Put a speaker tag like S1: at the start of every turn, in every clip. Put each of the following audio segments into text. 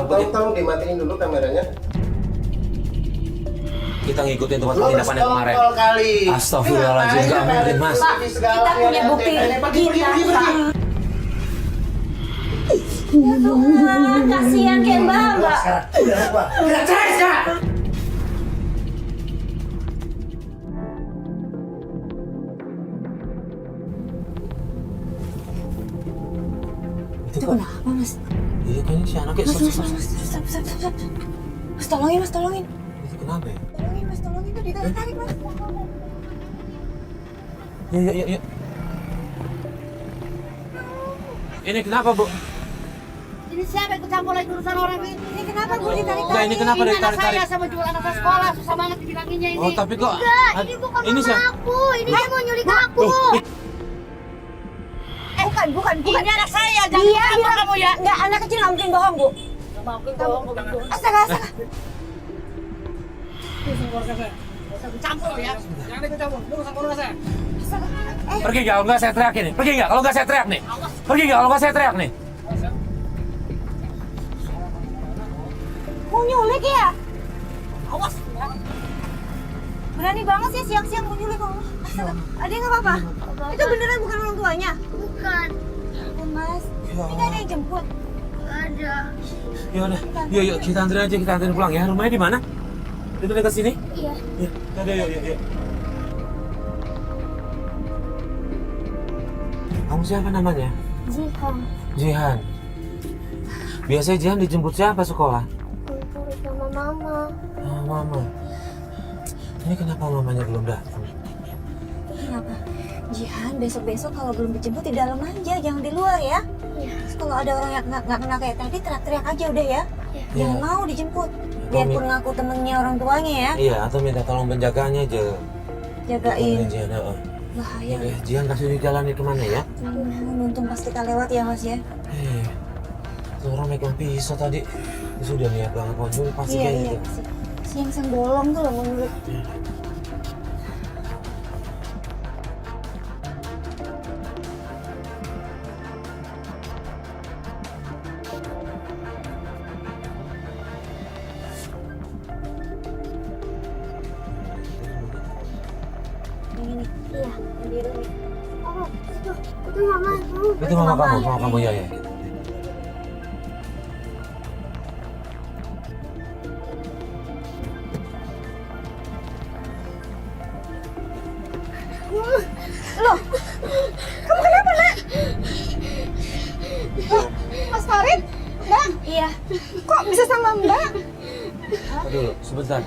S1: Tolong dimatiin dulu kameranya.
S2: Kita ngikutin tempat penginapan yang kemarin. Astagfirullahaladzim, gak mungkin mas.
S3: Pak, kita punya bukti. Kasihan kayak Mbak.
S1: Udah cerai sekarang.
S3: Itu kenapa mas?
S2: Iya kayaknya si anaknya.
S3: Mas tolongin mas, tolongin.
S2: Itu kenapa ya?
S3: Tolongin mas, tolongin tuh ditarik mas.
S2: Iya. Ini kenapa bu?
S4: Ini siapa ikut campur lagi urusan orang ini?
S3: Ini kenapa bu ditarik-tarik?
S2: Enggak, ini kenapa
S4: Ini anak
S2: ditarik-tarik?
S4: saya sama jual anak saya sekolah, susah banget dibilanginnya ini.
S2: Oh tapi kok?
S4: Enggak, ini bukan
S2: ini
S4: mama aku, ini dia mau nyulik aku.
S3: Bukan.
S4: Ini anak saya, jangan
S3: Iya,
S4: campur kamu ya.
S3: Enggak, anak kecil nggak mungkin bohong bu.
S4: Nggak mau bohong.
S3: Astaga.
S4: Campur ya. Jangan ikut campur, lu urusan keluarga saya.
S2: Pergi nggak? Kalau nggak saya teriak ini. Pergi nggak? Kalau nggak saya teriak nih. Pergi nggak? Kalau nggak saya teriak nih.
S3: Mau nyulik ya?
S4: Awas ya.
S3: Berani banget sih siang-siang mau nyulik kamu. Astaga. Adek nggak apa-apa? Itu beneran bukan orang tuanya?
S4: Bukan,
S3: Oh, mas, ini nggak ada yang jemput.
S4: ada.
S2: Ya udah, yuk kita anterin pulang ya. Rumahnya di mana? Itu dekat sini?
S4: Iya.
S2: Ya, udah yuk. Kamu siapa namanya?
S4: Jihan,
S2: Jihan. Biasanya Jihan dijemput siapa sekolah?
S4: untuk sama mama.
S2: Oh, mama. Ini kenapa mamanya belum datang?
S3: Kenapa? Jihan, besok-besok kalau belum dijemput di dalam aja, jangan di luar ya.
S4: Iya.
S3: Terus kalau ada orang yang nggak kena kayak tadi, teriak-teriak aja udah ya. Jangan
S2: Iya.
S3: mau dijemput. Biarpun ngaku temennya orang tuanya ya,
S2: Iya, atau minta tolong penjaganya aja.
S3: jagain.
S2: Jihan,
S3: Bahaya.
S2: Ya, Jihan kasih di jalan itu mana ya?
S3: Untung pas kita lewat ya mas ya.
S2: Tuh orang megang pisau tadi. Dia sudah niat banget mau nyulik pasti kayak
S3: Iya.
S2: gitu.
S3: Siang-siang bolong tuh loh mau nyulik. Yang ini. Iya, yang biru nih.
S4: Oh, itu mama itu.
S2: Itu mama kamu ya.
S3: Loh, kamu kenapa nak? Mas Farid? Mbak? Iya. Kok bisa sama Mbak?
S2: Dulu, sebentar.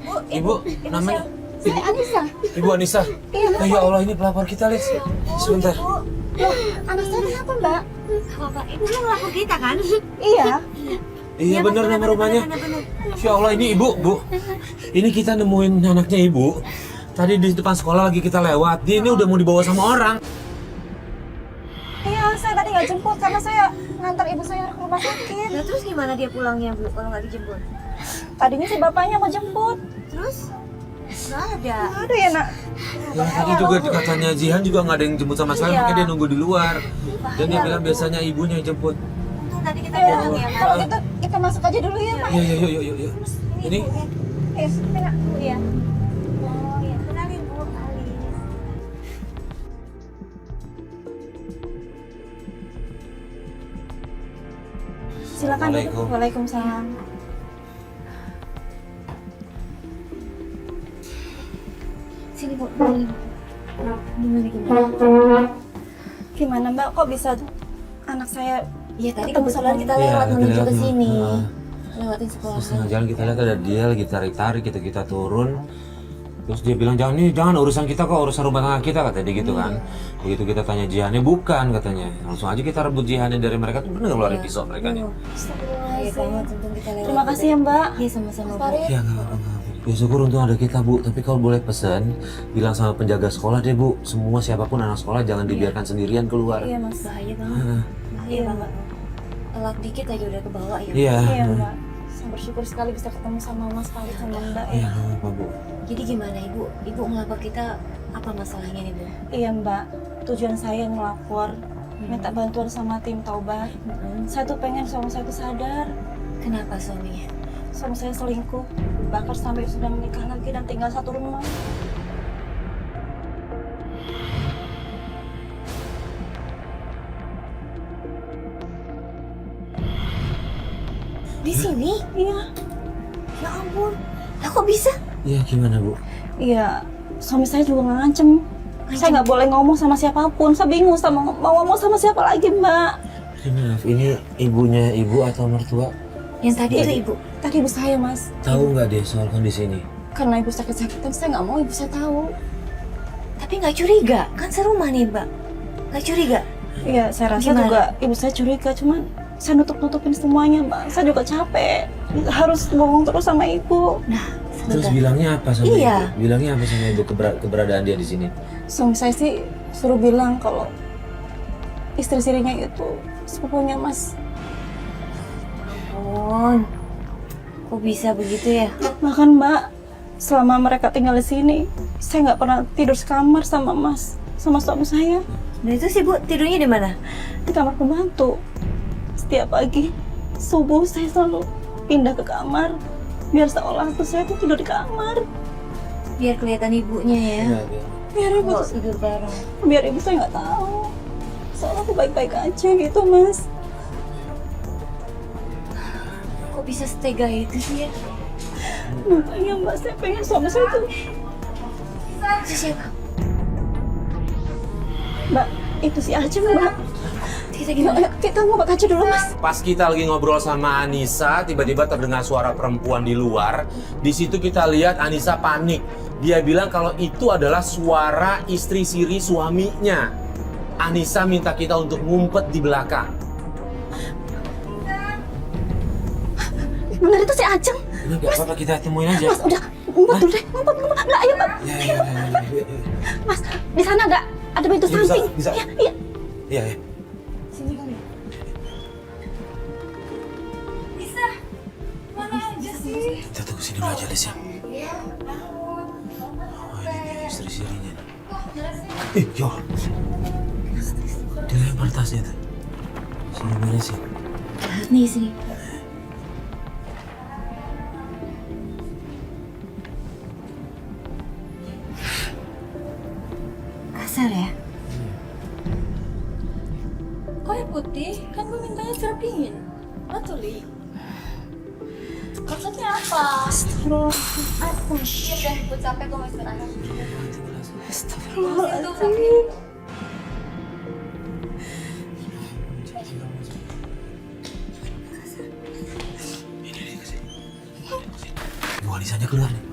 S3: Bu,
S2: Ibu, namanya?
S3: Saya Anissa.
S2: Ibu Anissa.
S3: Iya,
S2: Oh, ya Allah, ini pelapor kita, Lis. Sebentar.
S3: Loh, anak saya kenapa Mbak? Apa? Ibu belum ngelapor kita kan? Iya.
S2: Iya benar nama rumahnya.
S3: Bener.
S2: Ya Allah, ini Ibu, Bu. Ini kita nemuin anaknya Ibu. Tadi di depan sekolah lagi kita lewat. Dia ini udah mau dibawa sama orang.
S3: Iya, saya tadi nggak jemput karena saya ngantar ibu saya ke rumah sakit. Nah, terus gimana dia pulangnya Bu kalau nggak dijemput? Tadinya si bapaknya mau jemput. Terus? Nggak ada. Nggak ada ya nak?
S2: Ya, tadi juga katanya Jihan juga nggak ada yang jemput sama sekali,
S3: Iya.
S2: makanya dia nunggu di luar. Dan dia bilang biasanya ibunya yang jemput.
S3: Untung tadi kita bilang ya. Kalau gitu kita masuk aja dulu ya Pak.
S2: Iya, yuk. Ini?
S3: Iya, Nak. Iya. Oh iya, kenalin Bu, Alis. Silakan duduk. Waalaikumsalam. Sini Bu, boleh. Gimana Mbak, kok bisa anak saya? Iya tadi kebetulan kita lewat menuju ke sini. Lewatin sekolah.
S2: Terus tengah jalan kita lihat ada dia lagi tarik-tarik, kita turun. Terus dia bilang jangan urusan kita kok, urusan rumah tangga kita katanya dia gitu kan. Begitu kita tanya Jihannya, bukan katanya. Langsung aja kita rebut Jihannya dari mereka tuh bener ngeluarin pisau mereka nih.
S3: Iya banget, untung kita lewat. Terima kasih ya Mbak. Iya sama-sama Bu.
S2: Ya nggak apa-apa. Ya syukur untung ada kita Bu. Tapi kalau boleh pesan, bilang sama penjaga sekolah deh Bu. Semua siapapun anak sekolah jangan dibiarkan sendirian keluar.
S3: Iya Mas, bahaya banget. Bahaya banget. Telat dikit aja udah ke bawah ya.
S2: Iya.
S3: Iya Mbak. Saya bersyukur sekali bisa ketemu sama Mas Farid sama Mbak
S2: Iya
S3: ya.
S2: nggak apa-apa Bu.
S5: Jadi gimana Ibu? Ibu ngelapor kita apa masalahnya nih Bu?
S3: Iya Mbak, tujuan saya ngelapor minta bantuan sama tim Taubat. Saya tuh pengen suami saya tuh sadar
S5: Kenapa suaminya?
S3: Suami saya selingkuh, bahkan sampai sudah menikah lagi dan tinggal satu rumah.
S5: Di sini?
S3: Iya,
S5: Ya ampun. Lah kok bisa?
S2: Iya, gimana Bu?
S3: iya. Suami saya juga ngancem. Saya nggak boleh ngomong sama siapapun. Saya bingung sama mau ngomong sama siapa lagi, Mbak.
S2: Maaf, ini ibunya ibu atau mertua?
S5: Yang tadi itu ibu.
S3: Tadi ibu saya, Mas.
S2: Tahu nggak dia soal kondisi ini?
S3: Karena ibu sakit-sakitan, saya nggak mau ibu saya tahu.
S5: Tapi nggak curiga, kan serumah nih Mbak. Nggak curiga?
S3: Iya, saya rasa
S5: Gimana?
S3: juga ibu saya curiga, cuman saya nutup-nutupin semuanya, Mbak. Saya juga capek. Harus bohong terus sama ibu.
S5: Nah,
S2: Terus
S5: sebentar.
S2: bilangnya apa sama
S5: Iya.
S2: ibu? Bilangnya apa sama ibu keberadaan dia di sini?
S3: Suami saya sih suruh bilang kalau istri sirinya itu sepupunya, Mas.
S5: Ampun. Kok bisa begitu ya?
S3: Bahkan, Mbak, selama mereka tinggal di sini, saya nggak pernah tidur sekamar sama Mas, sama suami saya.
S5: Nah itu sih Bu, tidurnya di mana?
S3: Di kamar pembantu. Setiap pagi subuh saya selalu pindah ke kamar biar seolah tuh saya tuh tidur di kamar.
S5: Biar kelihatan ibunya ya.
S2: Iya.
S3: Biar ibu,
S5: Mau tidur bareng.
S3: biar ibu saya nggak tahu. Seolah tuh baik-baik aja gitu, Mas.
S5: Kok bisa setega itu sih ya?
S3: Makanya, Mbak, saya pengen suami saya tuh.
S5: Itu siapa?
S3: Mbak, itu si Aceh, Mbak.
S5: Kita
S3: Yuk,
S5: gimana?
S3: ayo, kita ngobrol aja dulu, Mas.
S2: Pas kita lagi ngobrol sama Anissa, tiba-tiba terdengar suara perempuan di luar. Di situ kita lihat Anissa panik. Dia bilang kalau itu adalah suara istri siri suaminya. Anissa minta kita untuk ngumpet di belakang.
S3: Bener itu si Aceng.
S2: Ini nggak apa-apa, kita temuin aja.
S3: Mas, udah ngumpet dulu deh, ngumpet. Nggak, ayo, Mbak.
S2: Ya.
S3: Mas, di sana nggak ada pintu
S2: Iya, bisa,
S3: samping?
S2: bisa.
S3: Iya, iya.
S2: Iya, ya.
S3: Sini kali.
S2: Kita tunggu sini dulu aja, Lis ya. Oh, ini istri sirinya. Yo. Dia lempar tasnya tuh. Sini beresin.
S5: Nih sini. Kasar ya?
S6: Kok air putih? Kan gue mintanya sirup dingin. Betul, Li. Maksudnya apa? Aduh, iya deh, gue capek, gue mau istirahat.
S3: Astagfirullahaladzim.
S2: Ibu Alisanya keluar nih.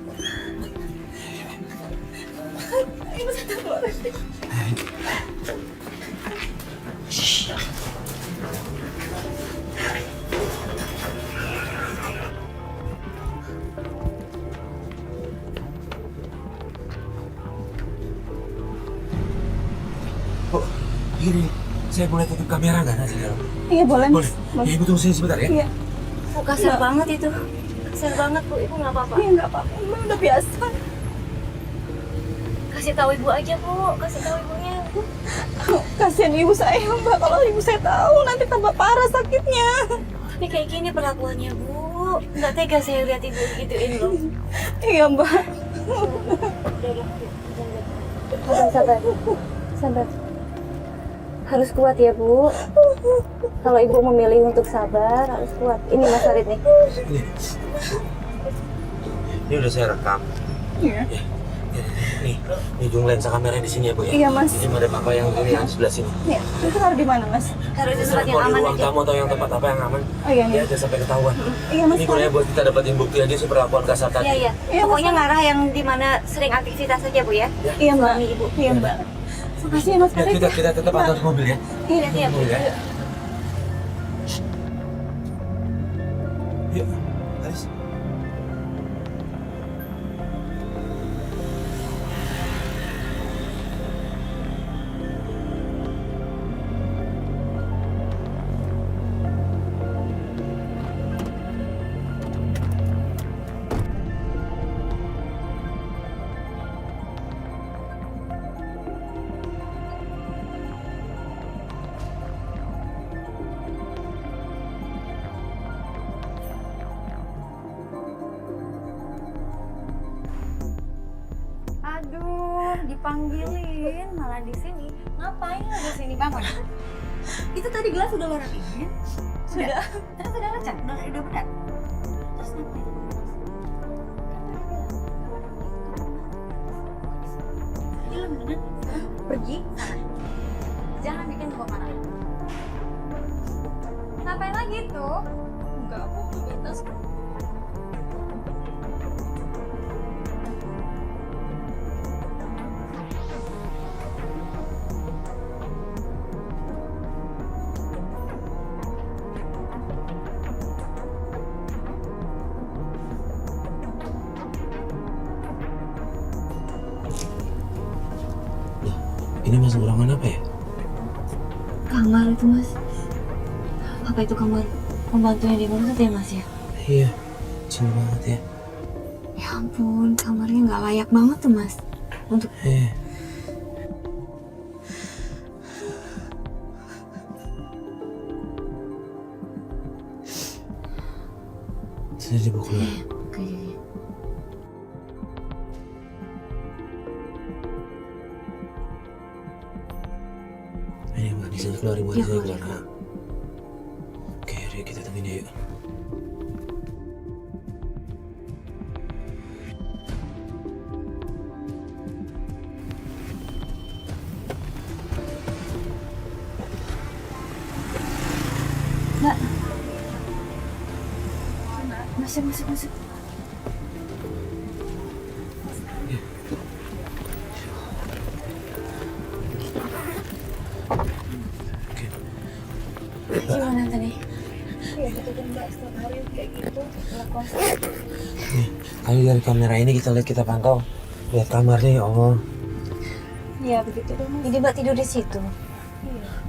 S2: Oh, gini, saya boleh tutup kamera nggak nanti dalam?
S3: Iya, boleh, Mas.
S2: Boleh. Ya, Ibu tunggu sini sebentar ya.
S3: Iya,
S5: Oh, kasar banget itu. Kasar banget Bu, Ibu nggak apa-apa.
S3: iya, nggak apa-apa. Mbak udah biasa.
S5: Kasih tahu Ibu aja Bu, kasih tahu ibunya.
S3: Kasihan ibu saya, Mbak. Kalau ibu saya tahu, nanti tambah parah sakitnya.
S5: Tapi kayak gini perlakuannya Bu. Nggak tega saya lihat Ibu gituin loh.
S3: Iya, Mbak.
S5: Sabar, sabar. Harus kuat ya Bu. Kalau Ibu memilih untuk sabar, harus kuat. Ini Mas Farid nih.
S2: Ini udah saya rekam.
S3: Iya.
S2: Nih ujung lensa kamera di sini ya Bu ya.
S3: Iya, Mas.
S2: Ini ada papa yang ini yang sebelah sini.
S3: Nih, itu taruh di mana, Mas?
S5: Taruh di tempat
S2: Terserah
S5: yang
S2: mau di
S5: aman
S2: ruang
S5: aja.
S2: tamu atau yang tempat apa yang aman.
S3: Oh iya,
S2: Ya
S3: nih.
S2: jangan sampai ketahuan.
S3: Iya, Mas.
S2: Ini gunanya buat kita dapetin bukti aja sih perlakuan kasar tadi.
S5: Iya, iya.
S3: Iya,
S5: Pokoknya ngarah yang dimana sering aktivitas aja Bu ya.
S3: Iya, Mbak. Iya, Mbak. Makasih ya, Mas.
S2: Ya, kita tetap atur mobil ya.
S3: Iya,
S5: Iya Bu.
S2: Mobil ya. Yuk, Alis.
S3: Aduh, dipanggilin malah di sini. Ngapain lo di sini, Bang? Itu tadi gelas udah lo rapihin? Sudah. Terus udah lecek? Udah benar? Terus ngapain? Ini lo mendingan pergi sana. Jangan bikin gua marah. Ngapain lagi tuh? Enggak, aku bebas.
S2: Ini masuk ruangan apa ya?
S5: Kamar itu mas. Apa itu kamar pembantunya di mana ya mas ya?
S2: Iya, kecil banget ya.
S5: Ya ampun, kamarnya nggak layak banget tuh mas. Untuk
S2: Saya dibawa keluar.
S5: Oke.
S2: Ini mbak, bisa keluar, ibu
S5: Ya,
S2: saya
S5: keluar,
S2: keluar.
S5: keluar.
S2: Oke, yaudah kita temuin dia yuk.
S5: Mbak. Masuk. Gimana tadi?
S3: Ya gitu kan Mbak, setiap hari kayak gitu. Lakukan
S2: Nih, kali dari kamera ini kita lihat, kita pantau. Lihat kamarnya, ya Allah.
S3: ya begitu dong.
S5: Jadi mbak tidur di situ.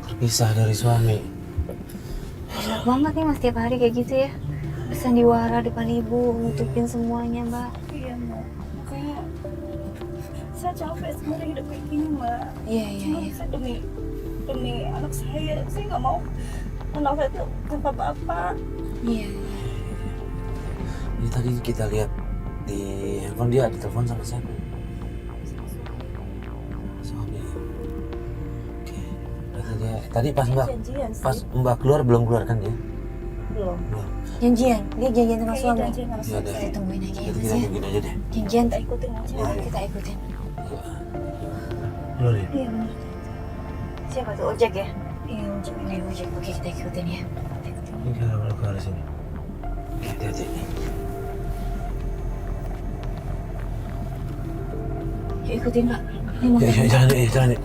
S2: Terpisah dari suami.
S5: Enak banget nih mas tiap hari kayak gitu ya. Bersandiwara depan ibu, nutupin semuanya mbak.
S3: Iya Mbak, makanya saya capek sebenarnya hidup kayak gini Mbak.
S5: Iya.
S3: Saya demi anak saya nggak mau anak saya tuh tanpa bapak.
S5: Iya.
S2: Ini tadi kita lihat di handphone dia, di telepon sama siapa? Suami. Oke. Berarti dia tadi pas
S3: Janjian sih.
S2: mbak keluar belum keluar kan dia?
S3: Belum.
S2: Belum.
S5: Janjian, dia janjian sama
S3: Kayaknya
S5: suami.
S3: janjian sama
S2: Ya
S3: suami
S2: udah.
S3: saya.
S5: Kita tungguin aja ya
S2: Jadi
S5: mas
S2: kita
S5: ya.
S2: tungguin aja deh.
S5: Janjian
S3: Kita ikutin aja.
S5: Ayo kita ikutin.
S2: Keluar ya?
S3: Iya benar.
S5: Siapa tuh ojek ya?
S3: Iya ujung ini.
S5: Ayo ojek, oke kita ikutin ya.
S2: Ini kalau keluar sini. Oke, hati-hati.
S5: Yuk ikutin pak. Ini mau
S2: Ya, jalan deh.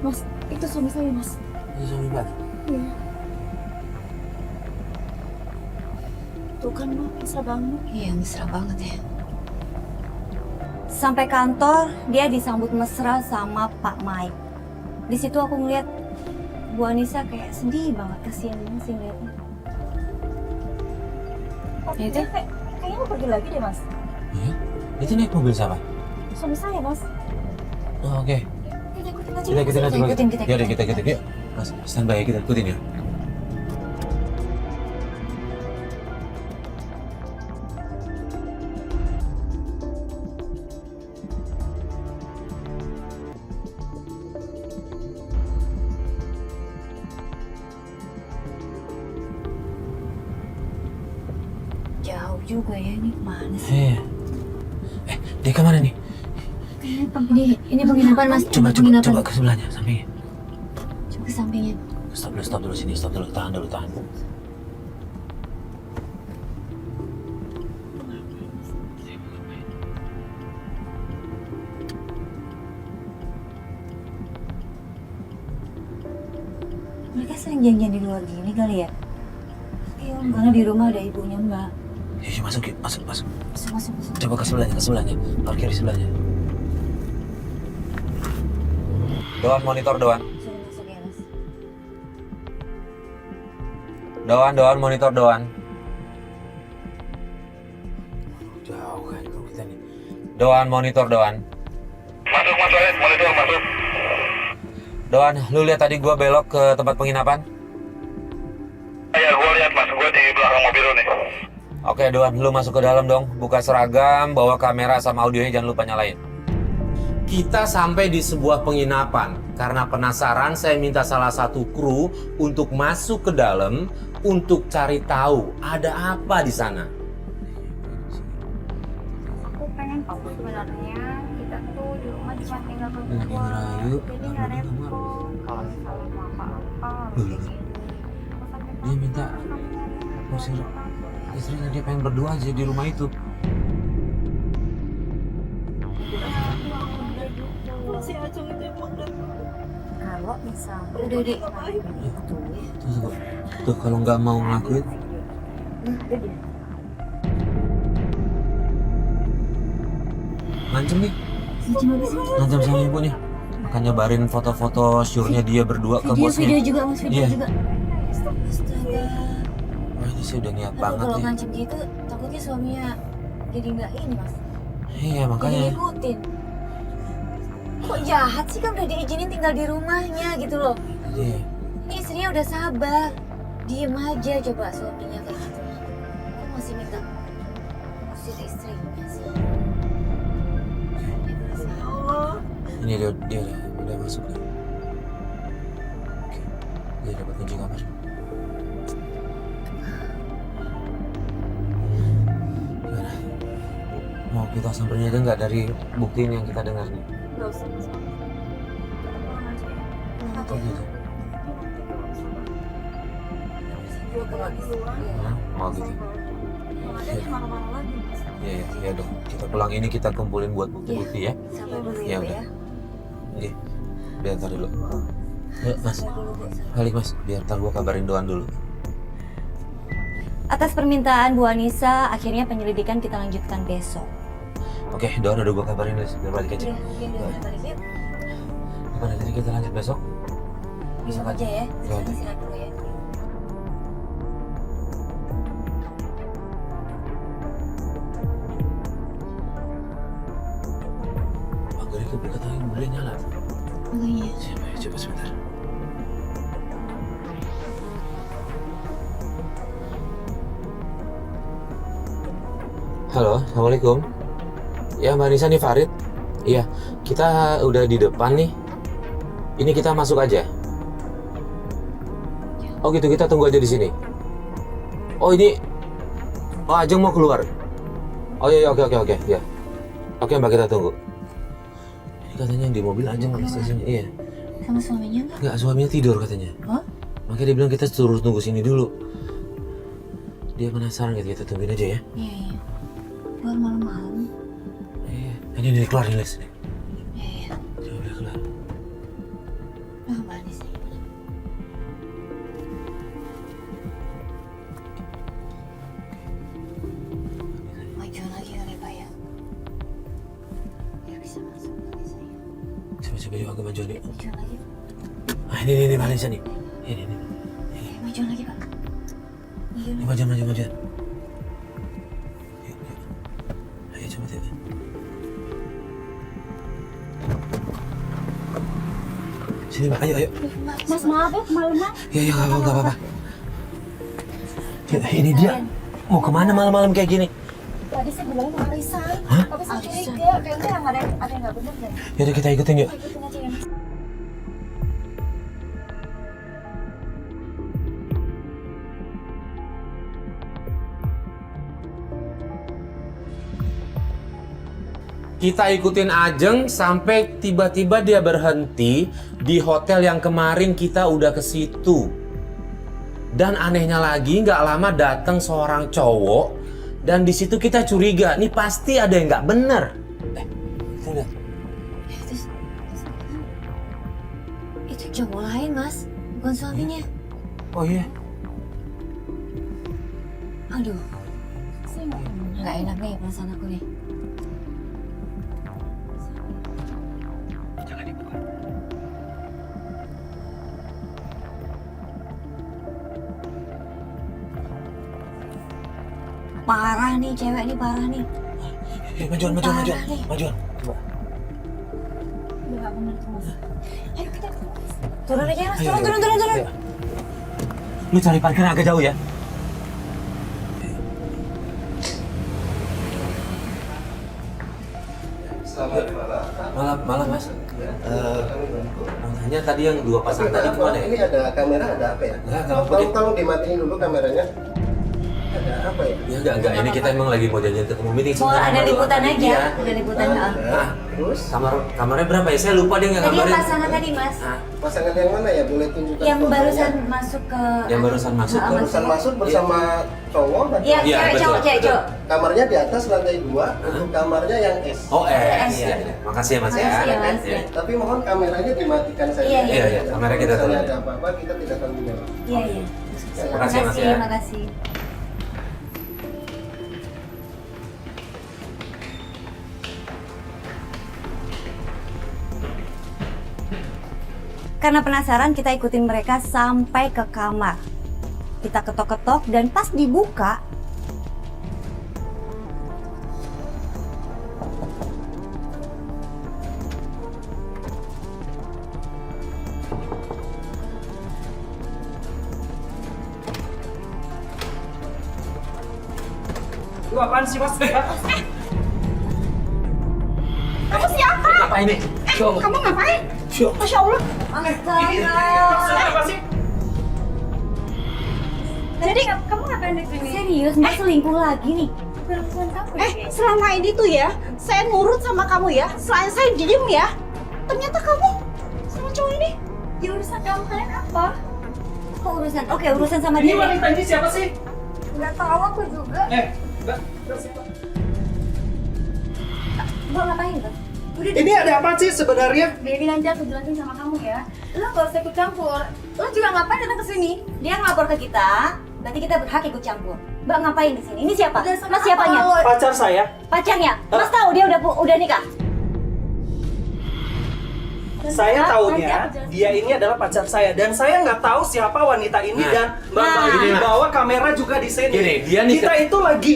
S3: Mas, itu suami saya Mas.
S2: Ini suami mbak.
S3: Iya. Tuh kan Mbak, mesra banget.
S5: Iya mesra banget ya. Sampai kantor dia disambut mesra sama Pak Mike. Di situ aku ngeliat Bu Anissa kayak sedih banget, kasihan banget sih ngeliatnya. Ya itu?
S3: Kayaknya mau pergi lagi deh Mas.
S2: Iya? Itu naik mobil siapa?
S3: Suami saya Mas.
S2: Oh, oke.
S3: Kita ikutin aja.
S2: Kita ikutin aja.
S5: Kita
S2: Ya udah, kita ikutin. Yuk. Mas, standby ya, kita ikutin ya.
S5: Jauh juga ya ini, mana sih?
S2: Dia kemana nih?
S5: Ini penginapan mas.
S2: Coba
S5: penginapan.
S2: ke sebelahnya, sampingnya.
S5: Coba ke sampingnya.
S2: Stop dulu sini, tahan dulu.
S5: Mereka sering janjian di luar gini kali ya? Iya, karena di rumah ada ibunya mbak.
S2: Yuk, masuk.
S5: Masuk.
S2: Coba ke sebelahnya. Parkir di sebelahnya. Doan, monitor Doan.
S5: Suruh masuk ya mas.
S2: Doan, monitor Doan. Jauh kan kita nih. Doan, monitor Doan.
S7: Masuk, monitor.
S2: Doan, lu lihat tadi gua belok ke tempat penginapan?
S7: Ya, Mas, gue di belakang mobil lu nih.
S2: Oke, Don, lu masuk ke dalam dong. Buka seragam, bawa kamera sama audionya, jangan lupa nyalain. Kita sampai di sebuah penginapan. Karena penasaran, saya minta salah satu kru untuk masuk ke dalam untuk cari tahu ada apa di sana.
S6: Aku pengen tahu sebenarnya kita tuh di rumah cuma tinggal berdua.
S2: Ngerayu,
S6: Jadi nggak repot. Kalau misalnya mau apa-apa harus
S2: Loh,
S6: kayak gini.
S2: dia minta usir istrinya, dia pengen berdua aja di rumah itu.
S3: Kalau misalnya udah deh.
S2: Tuh kalau nggak mau ngelakuin, ngancem nih, ngancem sama ibunya. Akan nyebarin foto-foto syurnya dia berdua ke bosnya.
S3: Video juga mas, video
S2: Iya.
S3: juga. Astaga.
S2: Wah, ini sih udah niat
S3: Aduh,
S2: banget
S3: kalau
S2: nih.
S3: ngancem gitu takutnya suaminya jadi nggak ini mas.
S2: Iya
S3: Jadi
S2: makanya.
S3: ngikutin. Kok jahat sih, kan udah diizinin tinggal di rumahnya gitu loh.
S2: Iya.
S3: Ini istrinya udah sabar. Diem aja coba suaminya kayak gitu. Kok masih minta usir istrinya sih? Ya Allah.
S2: Ini dia udah masuk nih. Oke. Dia dapat kunci kamar. Gimana? Mau kita samperin aja nggak dari bukti ini yang kita dengar nih?
S3: Nggak usah mas.
S2: Oh gitu. Hah? Mau gitu? Iya, ya dong. Kita pulang ini kita kumpulin buat bukti-bukti ya.
S3: Sampai dulu
S2: Ya
S3: ya,
S2: udah.
S3: ya.
S2: Oke. Biar ntar dulu. Yuk mas, balik mas. Biar ntar gua kabarin Doan dulu.
S3: Atas permintaan Bu Anissa, akhirnya penyelidikan kita lanjutkan besok.
S2: Oke, Doan udah gua kabarin Lis. Biar balik aja.
S3: Udah balik yuk.
S2: Gimana jadi kita lanjut besok?
S3: Besok aja ya.
S2: Ya.
S3: Sekarang istirahat dulu ya.
S2: Pagar itu berkata yang boleh nyala.
S3: Oh iya.
S2: Siapa ya? Coba sebentar. Halo, assalamualaikum. Ya Mbak Nisa nih Farid. Iya, kita udah di depan nih. Ini kita masuk aja. Oh gitu, kita tunggu aja di sini. Oh ini, oh Ajeng mau keluar. Oh iya, oke ya. Oke Mbak, kita tunggu. Ini katanya yang di mobil Ajeng nggak stasiunnya. Iya.
S3: Sama suaminya nggak?
S2: Nggak, suaminya tidur katanya.
S3: Hah?
S2: Makanya dia bilang kita suruh tunggu sini dulu. Dia penasaran gitu, kita tungguin aja ya.
S3: Iya. Keluar malam-malam.
S2: Iya. Ini keluar nih Les.
S3: Iya.
S2: Coba udah keluar.
S3: Ah, Mbak Anissa. Maju lagi kali Pak ya. Biar bisa masuk lagi saya.
S2: Coba yuk agak maju nih.
S3: Maju lagi.
S2: Ah ini Mbak Nisa nih. Ini.
S3: Maju lagi Pak. Iya.
S2: Ini maju. Yuk. Ayo coba lihat. Sini Mbak, ayo.
S5: Mas maaf ya kemalaman.
S2: Ya nggak apa-apa. Ya, ini dia. Mau kemana malam-malam kayak gini?
S5: Tadi saya bilang mau arisan.
S2: Hah?
S5: Tapi saya curiga kayaknya yang ada yang nggak benar deh.
S2: Yaudah kita ikutin yuk.
S5: Ikutin aja ya.
S2: Kita ikutin Ajeng sampai tiba-tiba dia berhenti di hotel yang kemarin kita udah ke situ. Dan anehnya lagi nggak lama datang seorang cowok dan di situ kita curiga, nih pasti ada yang nggak bener. Kita lihat.
S3: Itu cowok lain Mas, bukan suaminya.
S2: Oh iya.
S3: Aduh, nggak enak nih perasaan aku nih.
S2: Jangan dibuka.
S3: Parah nih cewek nih, parah nih.
S2: Majuan.
S3: Parah nih.
S2: Majuan. Coba.
S5: Udah nggak benar tuh Mas. Ayo kita
S3: Turun aja Mas,
S2: Ayo.
S3: turun.
S2: Ayo. Lu cari parkir agak jauh ya. Hanya tadi yang dua pasang tadi
S1: Apa?
S2: gimana ya?
S1: Ini ada kamera, ada apa ya?
S2: Nggak tahu.
S1: Tolong dimatiin dulu kameranya. Ada apa ya?
S2: Ya enggak, ini kita emang lagi mau janjian ketemu meeting
S3: Mau
S2: sebenarnya
S3: ada
S2: baru
S3: liputan
S2: tadi.
S3: aja,
S2: Iya.
S3: ada liputan.
S1: Nah, terus
S2: Kamarnya berapa ya? Saya lupa dia nggak
S3: Tadi yang
S2: ngabarin.
S3: pasangan tadi mas,
S1: pasangan yang mana ya? Boleh tunjukkan
S3: yang
S1: fotonya?
S3: barusan masuk ke.
S2: Yang barusan masuk.
S1: Barusan masuk bersama cowok. berarti
S3: Iya,
S2: Iya,
S3: cewek
S2: betul,
S3: cowok, cewek
S2: betul.
S3: cowok.
S1: Kamarnya di atas lantai 2, untuk kamarnya yang S.
S2: Oh,
S3: Iya.
S2: iya. Makasih ya Mas ya.
S3: Makasih ya, Mas.
S2: Iya.
S1: Tapi mohon kameranya dimatikan saja.
S3: Iya,
S2: iya. Iya, kamera kita
S1: Kalau
S2: tutup.
S1: ada apa-apa kita tidak akan menjawab.
S3: Iya iya.
S2: Makasih Mas ya.
S3: Makasih. Karena penasaran kita ikutin mereka sampai ke kamar. Kita ketok-ketok dan pas dibuka
S8: Lu apaan sih, Mas?
S3: kamu siapa?
S2: Apa ini?
S3: Kamu ngapain? Masya Allah.
S8: Apa sih?
S3: Jadi kamu ngapain di sini? Serius, Mbak selingkuh lagi nih. Perempuan kamu.
S9: Selama ini tuh ya, saya nurut sama kamu ya. Selain saya diem ya, ternyata kamu sama cowok ini.
S3: Ya urusan kamu kalian apa? Kok urusan? Oke, urusan sama
S8: Ini
S3: dia.
S8: wanita ini siapa sih?
S3: Enggak tahu aku juga.
S8: Mbak.
S3: Mbak ngapain, Mbak? Udah
S8: Ini ada apa sih sebenarnya?
S6: Biarin aja aku jelasin sama kamu ya. Lo gak usah ikut campur. Lo juga ngapain datang ke sini?
S3: dia ngelapor ke kita, berarti kita berhak ikut campur. Mbak ngapain di sini? Ini siapa?
S6: Udah, sama
S3: Mas siapanya?
S6: apa lo?
S8: Pacar saya.
S3: Pacarnya? Mas tahu dia udah nikah?
S8: Saya taunya dia ini adalah pacar saya dan saya nggak tahu siapa wanita ini
S2: Nah.
S8: dan Mbak
S2: Gini, Mas.
S8: bawa kamera juga di sini.
S2: Gini, dia nikah.
S8: Kita itu lagi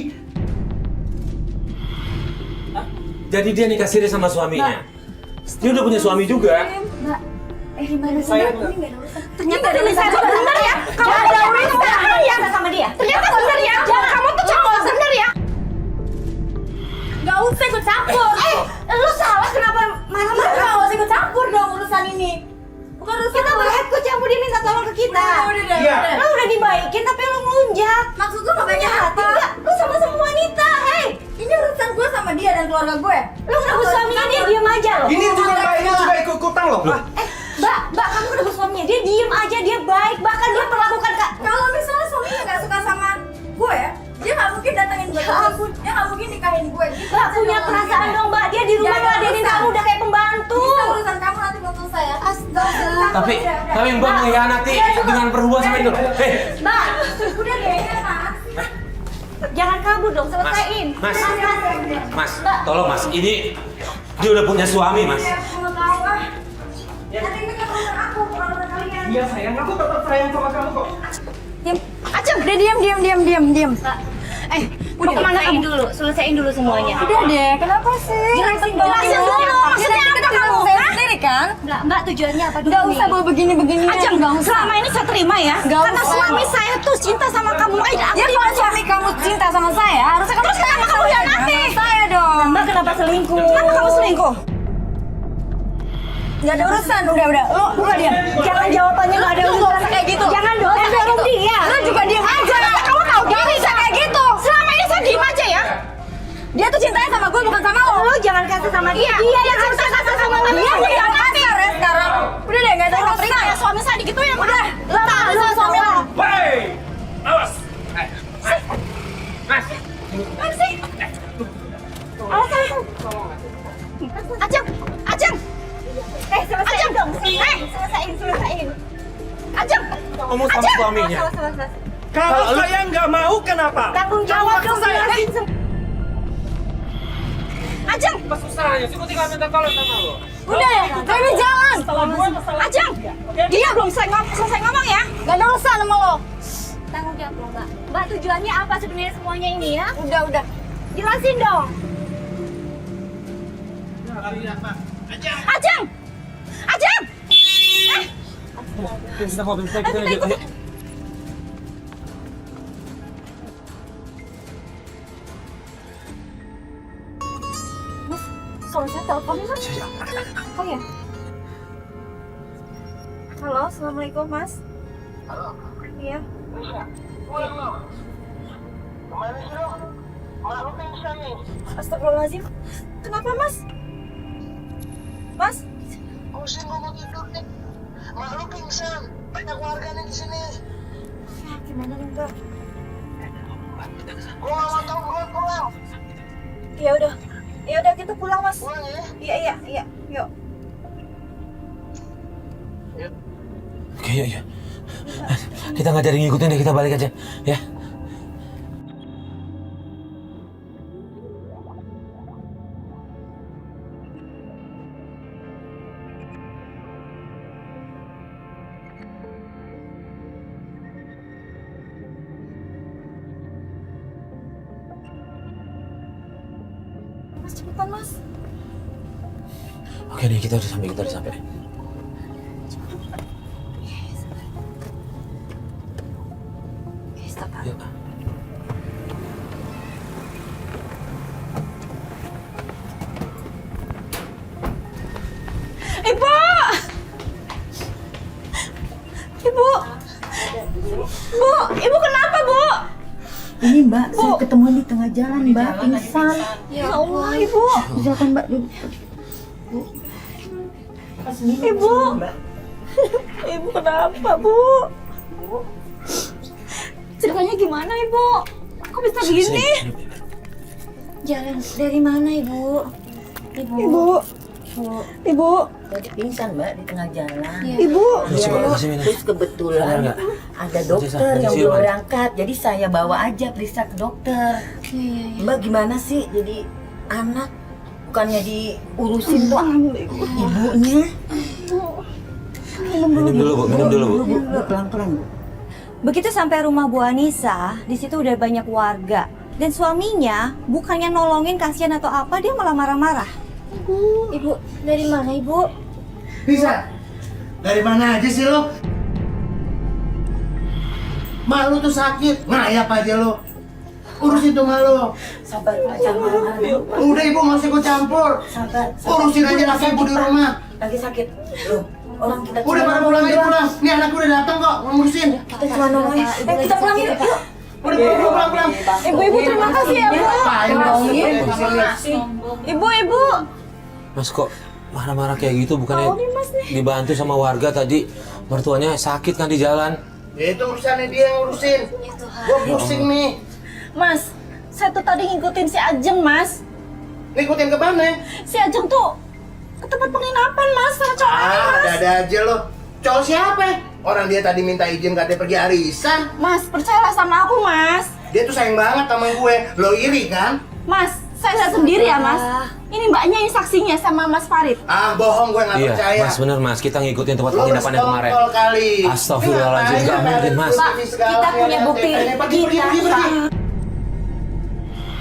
S2: Jadi dia nikah siri sama suaminya. Dia udah punya suami juga.
S3: Mbak, gimana sih
S8: Saya
S3: Mbak?
S8: nggak-
S3: Ini nggak ada urusan.
S9: Ternyata ini saya benar ya. Kamu
S3: Jangan
S9: ada
S3: urusan
S9: urusan ya.
S3: sama dia.
S9: Ternyata benar ya. Kamu tuh cowok benar ya.
S6: Gak usah ikut campur.
S3: Lu salah kenapa
S6: Lo
S3: marah-marah?
S6: gak usah ikut campur dong urusan ini. Bukan urusan
S3: Kita
S6: lo.
S3: berhak ikut campur, dia minta tolong ke kita.
S6: Udah.
S8: Iya.
S3: Lu udah dibaikin tapi lu ngelunjak.
S6: Maksud lu
S3: Punya
S6: makanya
S3: hati
S6: apa?
S3: nggak? Lu sama-sama wanita, hei.
S6: Ini urusan gue sama dia dan keluarga gue.
S3: Lu ngebut suaminya, dia diem aja loh.
S8: ini juga Mbak ini juga ikut-ikutan loh. Ah,
S3: Mbak, kamu ngebut suaminya, dia diem aja, dia baik, bahkan dia perlakukan kak.
S6: Kalau misalnya suaminya gak suka sama gue, dia gak mungkin datangin gue.
S3: Ya ampun.
S6: Dia gak mungkin nikahin gue. Gitu
S3: Mbak
S6: aja
S3: punya
S6: dong.
S3: perasaan dong, Mbak. Dia di rumah
S6: Jangan
S3: ngeladenin
S6: urusan.
S3: kamu udah kayak pembantu.
S6: Itu urusan kamu nanti belum selesai ya. Astaga.
S2: Tapi Mbak mengkhianati dengan berhubungan sama itu.
S3: Mbak,
S6: Udah deh, ya kan?
S3: jangan kabur dong, selesaiin.
S2: Mas, tolong Mas. Ini dia udah punya suami, Mas.
S6: Aku mau tahu ah. Nanti ini kan urusan aku, bukan urusan kalian.
S8: Iya sayang, aku tetap sayang sama kamu kok.
S9: Acem, udah diam. Udah kemana kamu?
S3: Selesaiin dulu semuanya.
S6: Udah deh, kenapa sih?
S3: Jelasin
S9: dulu. Maksudnya apa kamu?
S6: Sendiri kan?
S3: Mbak tujuannya apa dulu
S6: Gak
S3: nih?
S6: usah bawa begini-begini.
S9: Acem, selama ini saya terima ya. Karena suami saya tuh cinta sama kamu.
S6: Ya kalau suami kamu cinta sama saya, harusnya kamu cinta sama kamu dan saya dong.
S3: Mbak kenapa selingkuh?
S9: Kenapa kamu selingkuh?
S6: Gak ada urusan, udah. Lo buka dia.
S3: Jangan jawabannya nggak ada
S6: Lu nggak
S3: urusan.
S6: usah kayak gitu.
S3: Jangan dong,
S6: Nggak usah
S3: dorong
S6: kayak gitu.
S3: dia.
S6: Lu juga diam aja.
S9: Kamu tahu diri saya kayak gitu. Selama ini saya diem aja ya.
S6: Dia tuh cintanya sama gue bukan sama lo.
S3: Lu jangan kasih sama dia.
S9: Dia yang harus kasar sama dia.
S6: Dia yang kasar ya sekarang. Udah deh, gak ada yang terima
S9: ya suami saya digituin sama dia.
S6: Lo tahu sama suami lo.
S8: Hei, awas. Mas.
S9: Acem.
S3: Selesaiin dong. Selesaiin.
S9: Acem.
S2: Ngomong sama suaminya.
S8: Kalau saya nggak mau kenapa?
S3: Tanggung jawab dong.
S8: Saya.
S3: jelasin semua.
S9: Acem.
S8: Apa susahnya? Cuma tinggal minta tolong sama lo.
S9: Udah ya, baby jangan.
S8: Setelah gue masalah.
S9: Acem. Dia belum selesai ngomong ya.
S6: Gak ada urusan sama lo.
S3: Tanggung jawab dong, Mbak. Mbak tujuannya apa sebenarnya semuanya ini ya?
S6: Udah.
S3: Jelasin dong.
S9: Acem. Acem.
S2: Kita mobil kita ayo.
S3: Suami saya telepon, Mas. Oh ya. Halo, assalamualaikum Mas.
S1: Halo.
S3: Iya.
S1: Pulang lo. Kemana sih lo? Mak lo pingsan nih.
S3: Astagfirullahaladzim. Kenapa Mas? Mas?
S1: Pusing gue mau tidur nih. Mak lo pingsan. Banyak warga nih di sini.
S3: Ya, gimana nih Mbak?
S1: Gue gak mau tau, gue pulang.
S3: Ya udah. Ya udah kita pulang Mas.
S1: Pulang ya.
S3: Iya. Yuk.
S2: Oke, yuk. Kita nggak jadi ngikutin deh, kita balik aja, ya.
S3: Mas cepetan Mas.
S2: Oke nih, kita udah sampai. Yuk.
S3: Ibu! Bu, Ibu kenapa, Bu?
S9: Ini Mbak, saya ketemu di tengah jalan Mbak, pingsan.
S3: Ya Allah, Ibu.
S9: Silakan Mbak duduk.
S3: Ibu. Ibu kenapa, Bu? Ceritanya gimana, Ibu? Kok bisa begini?
S5: Jalan dari mana Ibu?
S3: Ibu.
S9: Tadi pingsan Mbak di tengah jalan.
S3: Ibu.
S2: Kasih minum.
S9: Terus kebetulan
S2: Benar nggak?
S9: ada dokter yang belum berangkat, jadi saya bawa aja periksa ke dokter. Mbak gimana sih jadi anak bukannya diurusin tuh ibunya?
S2: Minum dulu, Bu.
S9: Bu, pelan-pelan Bu.
S3: Begitu sampai rumah Bu Anissa, di situ udah banyak warga. Dan suaminya bukannya nolongin, kasihan atau apa, dia malah marah-marah.
S5: Ibu, dari mana Ibu?
S1: Bisa? Dari mana aja sih lo? Mak lu tuh sakit, ngayap aja lo. Urusin tuh mak lo.
S9: Sabar Pak, jangan marah.
S1: Udah ibu nggak usah ikut campur.
S9: Sabar.
S1: Urusin aja laki ibu di rumah.
S9: Lagi sakit. Loh, orang kita
S1: Udah pada pulang aja pulang. Nih anak gue udah datang kok ngurusin.
S9: Kita cuma nolongin. Kita pulang yuk.
S1: Udah pulang.
S3: Ibu terima kasih ya, Bu.
S1: Ngapain dong?
S3: Ibu.
S2: Mas kok marah-marah kayak gitu, bukannya dibantu sama warga tadi? Mertuanya sakit kan di jalan.
S1: Ya itu urusannya dia yang ngurusin. Gue pusing nih.
S3: Mas, saya tuh tadi ngikutin si Ajeng, Mas.
S1: Ngikutin ke mana?
S3: Si Ajeng tuh ke tempat penginapan, Mas, sama cowok lain, Mas.
S1: Ada aja lo. Cowok siapa? Orang dia tadi minta izin katanya pergi arisan.
S3: Mas, percayalah sama aku, Mas.
S1: Dia tuh sayang banget sama gue. Lo iri kan?
S3: Mas, saya lihat sendiri ya, Mas. Ini mbaknya yang saksinya sama Mas Farid.
S1: Ah, bohong gue nggak
S2: Iya,
S1: percaya.
S2: Mas bener Mas, kita ngikutin tempat
S1: Lo
S2: penginapan yang kemarin.
S1: bersekongkol kali.
S2: Astagfirullahaladzim,
S1: Ini
S2: nggak
S1: ngapain
S2: mungkin, Mas.
S1: ada
S3: Pak,
S1: ini segala
S3: kita punya
S1: yang
S3: bukti.
S1: ceritanya. Pergi.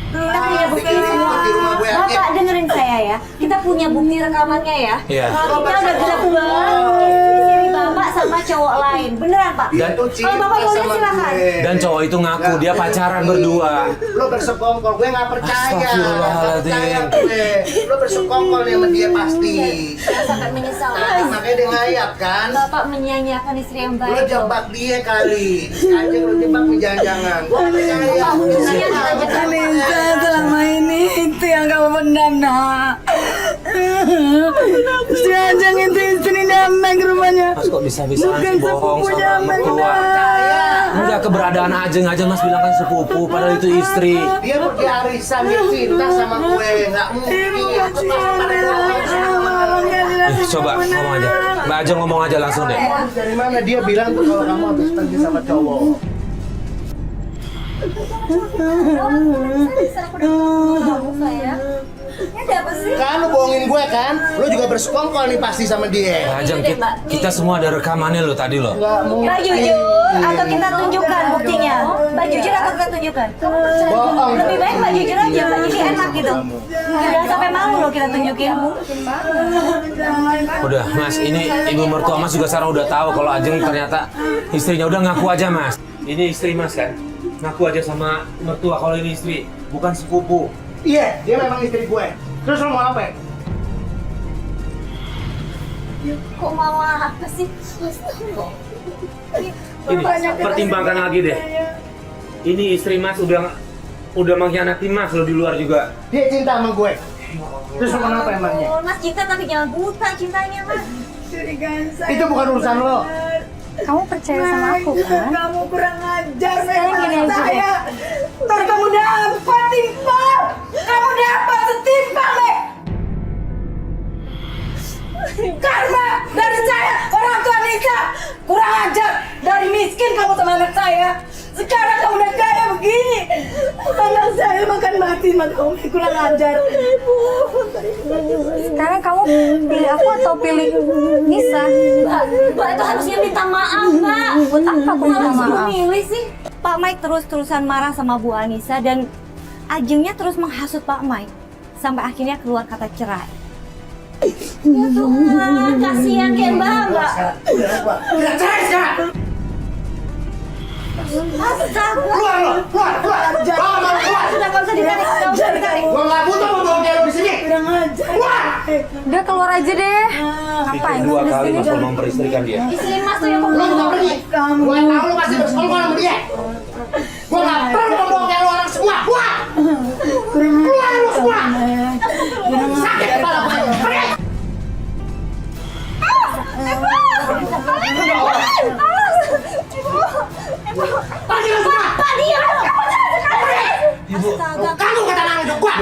S3: Kita punya bukti
S1: Bikin
S3: semua.
S1: ribut di rumah gue.
S3: Bapak dengerin saya ya. Kita punya bukti rekamannya ya.
S2: Iya.
S3: Kalau kita udah gerak banget istri Bapak sama cowok lain. Beneran, Pak?
S1: Dia tuh
S3: Kalau Bapak mau lihat
S1: sama
S3: silakan.
S1: gue.
S2: Dan cowok itu ngaku
S1: Nggak
S2: dia
S1: boleh
S2: pacaran
S1: nih.
S2: berdua.
S1: Lo bersekongkol, gue nggak percaya.
S2: Astagfirullahaladzim.
S1: Nggak percaya gue. Lo bersekongkol nih sama dia pasti.
S3: Saya sampai menyesal.
S1: Nah, makanya dia ngayap kan.
S3: Bapak menyanyiakan istri yang
S1: Lo
S3: baik.
S1: jebak dia kali. Aja lo jebak nih jangan-jangan. Gue nggak percaya.
S9: Anissa selama ini itu yang kamu pendam nak. Si Ajeng itu istri damai ke rumahnya.
S2: Mas kok bisa-bisaan
S9: Bukan
S2: sih bohong
S9: sepupu
S2: sama
S9: zaman
S2: mertua? Enggak, keberadaan Ajeng aja Mas bilang kan sepupu, padahal itu istri.
S1: Dia pergi arisan, dia cinta sama gue. Nggak mungkin. Gue pasti pada bohong sama.
S2: Coba ngomong aja. Mbak Ajeng ngomong aja langsung deh.
S1: Dari mana dia bilang tuh kalau kamu habis pergi sama cowok? Kan lu bohongin gue kan? Lu juga bersekongkol nih pasti sama dia.
S2: Mbak Ajeng, kita semua ada rekamannya lo tadi lo.
S1: Nggak mungkin.
S3: Mbak jujur atau kita tunjukkan buktinya? Mbak jujur atau kita tunjukkan?
S1: Bohong.
S3: Lebih baik Mbak jujur aja, Mbak, jadi enak gitu. Jangan sampai malu loh kita tunjukin.
S2: Udah Mas, ini ibu mertua Mas juga sekarang udah tahu kalau Ajeng ternyata istrinya. Udah ngaku aja Mas. Ini istri Mas kan? Ngaku aja sama mertua kalau ini istri, bukan sepupu.
S1: Iya, dia memang istri gue. Terus lo mau apa?
S6: Kok mau apa sih?
S2: Ini pertimbangkan lagi deh. Ini istri Mas udah mengkhianati Mas lo di luar juga.
S1: Dia cinta sama gue. Terus lo kenapa emangnya?
S3: Oh, Mas cinta tapi jangan buta cintanya, Mas.
S1: Itu bukan urusan lo.
S5: Kamu percaya sama aku kan?
S9: Kamu kurang ajar,
S5: Sekarang gini aja deh.
S9: Ntar kamu dapat timpal. Kamu dapat setimpal, Mek. Karma dari saya, orang tua Nisa. Kurang ajar. Dari miskin kamu sama anak saya. Sekarang kamu udah kaya begini. Anak saya makan mati sama kamu. Kurang ajar.
S5: Sekarang kamu pilih aku atau pilih Nisa?
S3: Mbak itu harusnya minta maaf, Mbak.
S5: Buat apa aku minta
S3: Malah
S5: maaf?
S3: milih sih.
S5: Pak Mike terus-terusan marah sama Bu Anissa dan Ajengnya terus menghasut Pak Mike sampai akhirnya keluar kata cerai.
S3: Ya Tuhan, kasihan kayak Mbak.
S1: Udah cerai sekarang.
S3: Astaga.
S1: Keluar lo, keluar. Bawa mau keluar.
S3: Sudah nggak usah ditarik, nggak usah ditarik.
S1: Gue nggak butuh membawa dia lo di sini.
S9: Kurang ajar.
S1: Keluar.
S5: Udah keluar aja deh.
S2: Itu
S5: Ngapain
S2: dua
S5: lu di
S2: kali
S5: sini?
S2: Mas mau memperistirikan dia.
S3: Istri Mas tuh yang
S1: Lo
S3: mau
S1: nggak pergi. Gue tahu lo pasti bersekongkol sama dia. Gue nggak perlu membawa kayak lo orang semua. Keluar. Keluar lo semua. Sakit kepala gue. Pergi. Pergi lo semua.
S3: Pak, diam.
S1: Ibu, kamu kata nama hidup gue.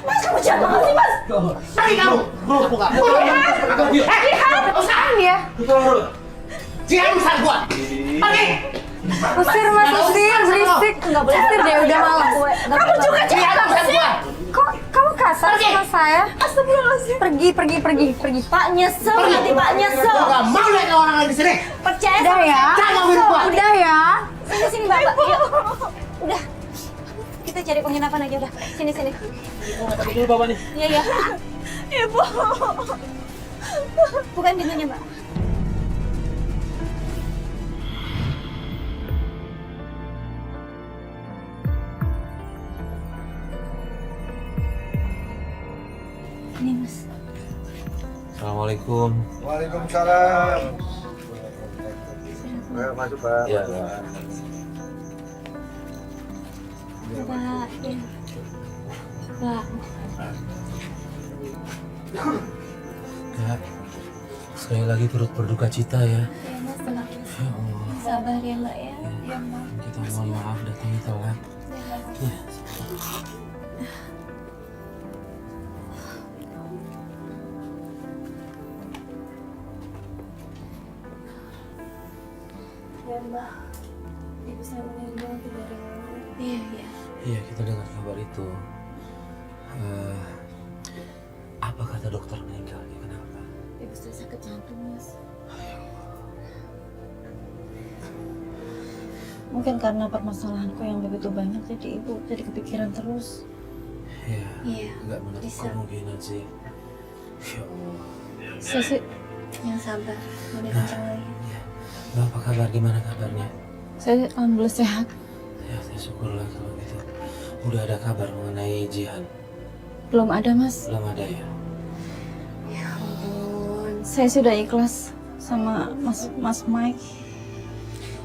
S3: Mas, kamu jahat banget sih, Mas.
S1: Pergi kamu. Buka. Usah.
S5: Ya.
S1: Jangan urusan gue. Pergi.
S5: Usir Mas, usir, berisik. Enggak boleh usir deh, udah malam.
S3: Kamu juga
S1: Jangan
S3: jahat
S1: urusan gue.
S5: Kok kamu kasar
S1: Pergi.
S5: sama saya?
S3: Astagfirullahaladzim.
S5: Pergi.
S3: Pak nyesel, nanti Pak nyesel.
S1: Gue gak mau lihat orang lain di sini.
S3: Percaya
S5: Udah
S3: sama
S5: ya.
S3: saya.
S1: Jangan hidup gue.
S5: Udah ya.
S3: Sini, Bapak. Yuk. Udah. Kita cari penginapan aja udah. Sini.
S2: Dulu Bapak nih.
S3: Iya. Ibu. Bukan pintunya, Mbak. Ini, Mas.
S2: Assalamualaikum.
S10: Waalaikumsalam. Ayo masuk Pak.
S2: Ya.
S3: Pak. Ya. Pak.
S2: Kak, sekali lagi turut berduka cita ya.
S3: Ya, Mas, tenang.
S2: Ya Allah.
S3: Sabar ya, Mbak ya. Ya, Mbak.
S2: Kita mohon maaf datangnya telat. Ya.
S3: Ya, Mbak. Ibu saya meninggal dari mana? Iya.
S2: Iya, kita dengar kabar itu. Apa kata dokter meninggalnya? Kenapa?
S3: Ibu saya sakit jantung, Mas.
S5: Mungkin karena permasalahanku yang begitu banyak jadi ibu jadi kepikiran terus.
S2: Iya.
S3: Iya,
S2: Enggak menutup
S3: bisa.
S2: kemungkinan sih. Ya Allah.
S5: Sisi
S3: Yang sabar. Mau dikencang lagi.
S2: Ya. Apa kabar? Gimana kabarnya?
S5: saya alhamdulillah sehat.
S2: Ya, syukurlah kalau gitu. Udah ada kabar mengenai Jihan?
S5: Belum ada, Mas.
S2: Belum ada ya?
S3: Ya ampun.
S5: Saya sudah ikhlas sama Mas Mike.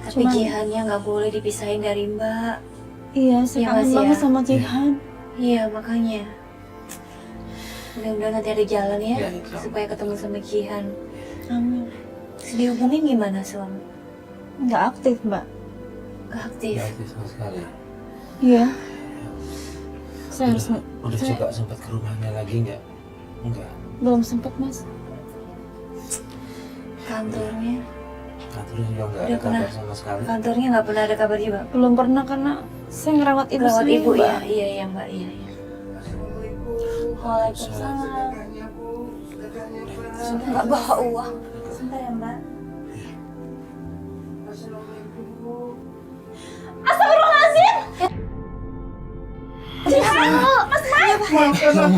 S3: Tapi
S5: Cuman-
S3: Jihannya nggak boleh dipisahin dari Mbak.
S5: Iya, saya
S3: Iya,
S5: kangen
S3: Mas,
S5: banget
S3: ya.
S5: sama Jihan.
S3: Iya, makanya. Mudah-mudahan nanti ada jalan ya,
S2: Ya, insya Allah.
S3: supaya ketemu sama Jihan.
S5: Amin.
S3: Dihubungin gimana suami?
S5: Nggak aktif, Mbak.
S3: Gak aktif.
S2: Gak aktif sama sekali.
S5: Iya. Saya harus
S2: Udah
S5: saya
S2: coba sempat ke rumahnya lagi nggak? Enggak.
S5: belum sempat, Mas.
S3: Kantornya,
S2: Kantornya juga nggak
S3: Udah
S2: ada kabar
S3: pernah.
S2: sama sekali.
S3: kantornya nggak pernah ada kabar juga.
S5: Belum pernah karena saya ngerawat ibu
S3: Rawat
S5: sendiri,
S3: ibu
S5: Mbak.
S3: ya, iya Mbak, iya. Waalaikumsalam. Sudah nggak bawa uang. Sebentar ya Mbak. Astagfirullahaladzim. Jihan, Mas Mike.
S1: Maafkan aku.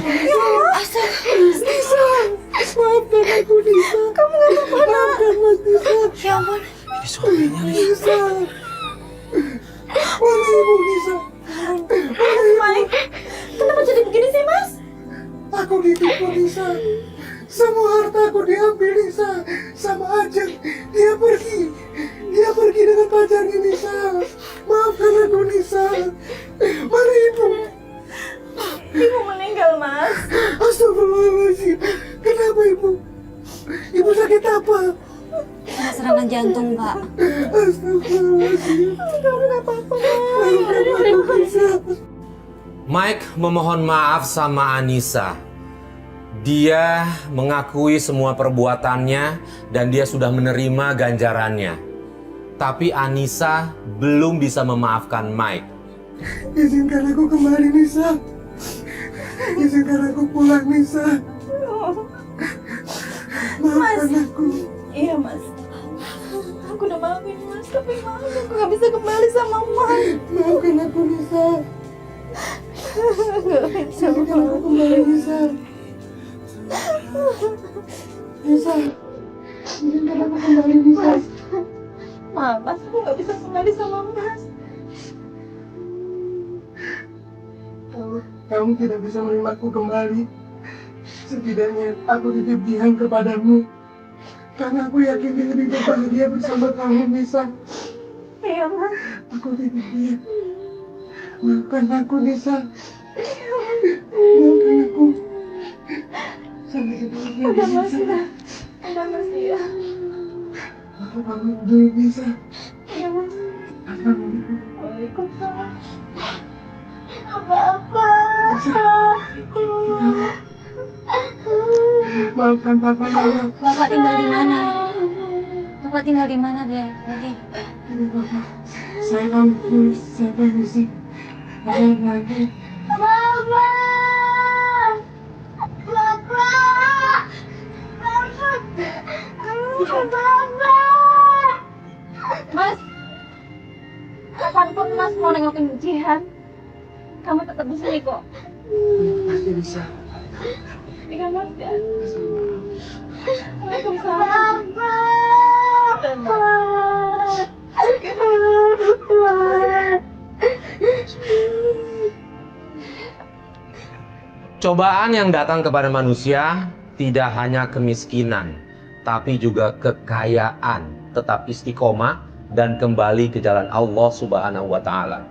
S1: Maafkan aku, Nisa.
S3: Kamu nggak apa-apa, Nak. Ya ampun.
S2: Ini suaminya nih.
S1: Nisa. Mana ibu Nisa?
S3: Mas Mike, kenapa jadi begini sih, Mas?
S1: Aku ditipu Nisa. Semua hartaku diambil Nisa. Nisa? Mana ibu?
S3: Ibu meninggal, Mas.
S1: Astagfirullahaladzim. Kenapa ibu? Ibu sakit apa?
S5: Kena serangan jantung, Pak.
S1: Astagfirullahaladzim.
S3: Kamu nggak apa-apa,
S2: Mike memohon maaf sama Anissa. Dia mengakui semua perbuatannya dan dia sudah menerima ganjarannya. Tapi Anissa belum bisa memaafkan Mike.
S1: Izinkan aku kembali, Nisa. Izinkan aku pulang, Nisa. Maafkan aku.
S3: Iya, Mas. Aku udah maafin Mas, tapi Mas, aku gak bisa kembali sama Mas.
S1: Maafkan aku, Nisa. Izinkan aku kembali, Nisa. Nisa. Izinkan aku kembali, Nisa.
S3: Maaf, Mas, aku gak bisa kembali sama Mas.
S1: Kamu tidak bisa menerima aku kembali. Setidaknya aku titip Jihan kepadamu. Karena aku yakin dia lebih bahagia bersama kamu, Nisa.
S3: Iya, Mas.
S1: Aku titip dia. Maafkan aku, Nisa. Maafkan aku. Sampai ketemu
S3: Udah,
S1: lagi,
S3: Mas,
S1: Nisa.
S3: udah, Mas, iya.
S1: Aku pamit dulu, Nisa.
S3: Iya, Mas.
S1: Assalamualaikum.
S3: Waalaikumsalam. Apa-apa.
S1: Maafkan Papa ya.
S5: Bapak tinggal di mana? Bapak tinggal di mana, Dek? Tadi.
S1: Ini Papa. Saya pamit. Saya permisi. Ada lagi.
S4: Mama! Papa! Mama!
S5: Mas, kapanpun Mas mau nengokin Jihan, kamu tetap di sini kok.
S1: Pasti bisa.
S3: Iya, Mas, ya. Waalaikumsalam.
S2: Cobaan yang datang kepada manusia tidak hanya kemiskinan, tapi juga kekayaan. Tetap istiqomah dan kembali ke jalan Allah Subhanahu wa Ta'ala.